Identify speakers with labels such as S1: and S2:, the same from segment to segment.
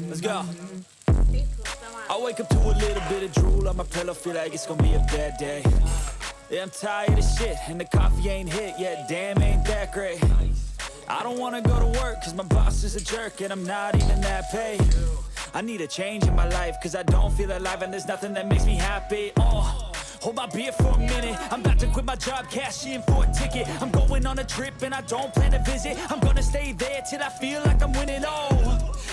S1: Let's go. I wake up to a little bit of drool on my pillow, feel like it's gonna be a bad day. Yeah, I'm tired of shit, and the coffee ain't hit yet, damn, ain't that great. I don't wanna go to work, cause my boss is a jerk, and I'm not even that paid. I need a change in my life, cause I don't feel alive, and there's nothing that makes me happy. Hold my beer for a minute, I'm about to quit my job, cash in for a ticket. I'm going on a trip and I don't plan to visit. I'm gonna stay there till I feel like I'm winning,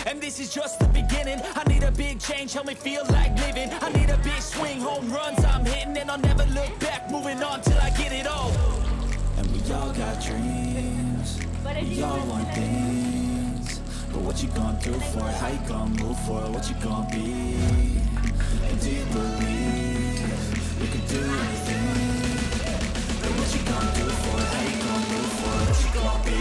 S1: and this is just the beginning. I need a big change, help me feel like living. I need a big swing, home runs I'm hitting, and I'll never look back, moving on till I get it all. And we all got dreams, we all want things, but what you gonna do for it? How you gonna move for it? What you gonna be? And do you believe you can do anything? But what you gonna do for it? How you gonna move for it? What you gonna be?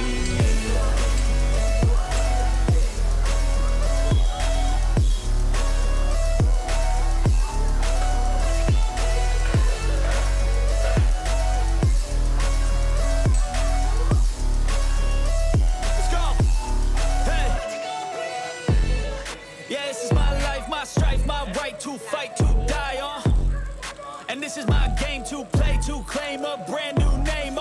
S1: To fight, to die on, and this is my game to play, to claim a brand new name,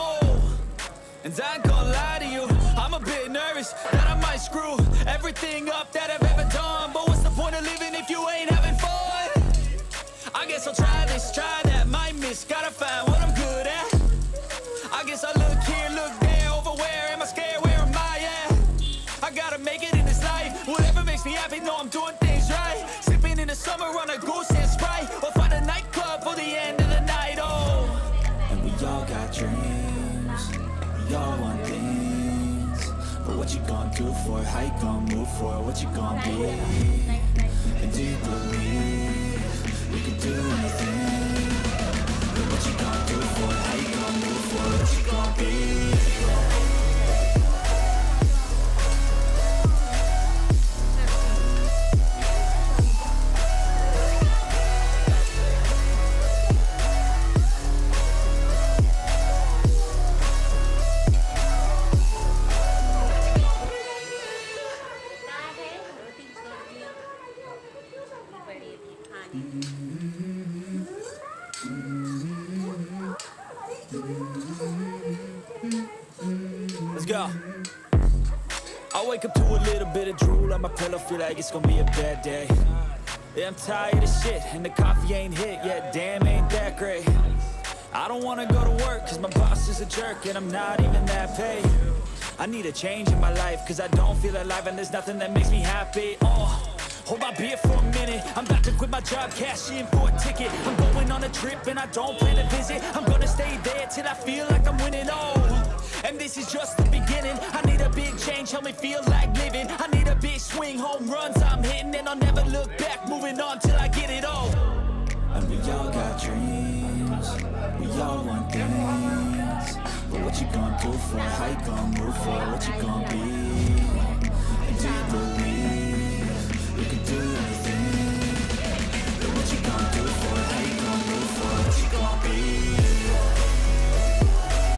S1: and I ain't gonna lie to you, I'm a bit nervous that I might screw everything up that I've ever done, but what's the point of living if you ain't having fun? I guess I'll try this, try that, might miss, gotta find what I'm good at. I guess I look here, look there, over where am I scared, where am I at? I gotta make it in this life, whatever makes me happy, know I'm doing things right. In the summer on a goose and Sprite, or find a nightclub for the end of the night, And we all got dreams, we all want things, but what you gonna do for it? How you gonna move for it? What you gonna be? And do you believe you can do anything? But what you gonna do for it? How you gonna move for it? What you gonna be? Let's go. I wake up to a little bit of drool on my pillow, feel like it's gonna be a bad day. Yeah, I'm tired of shit, and the coffee ain't hit yet, damn, ain't that great. I don't wanna go to work, cause my boss is a jerk, and I'm not even that paid. I need a change in my life, cause I don't feel alive, and there's nothing that makes me happy. Hold my beer for a minute, I'm about to quit my job, cash in for a ticket. I'm going on a trip and I don't plan to visit. I'm gonna stay there till I feel like I'm winning, and this is just the beginning. I need a big change, help me feel like living. I need a big swing, home runs I'm hitting, and I'll never look back, moving on till I get it all. And we all got dreams, we all want things, but what you gonna do for it? How you gonna move for it? What you gonna be?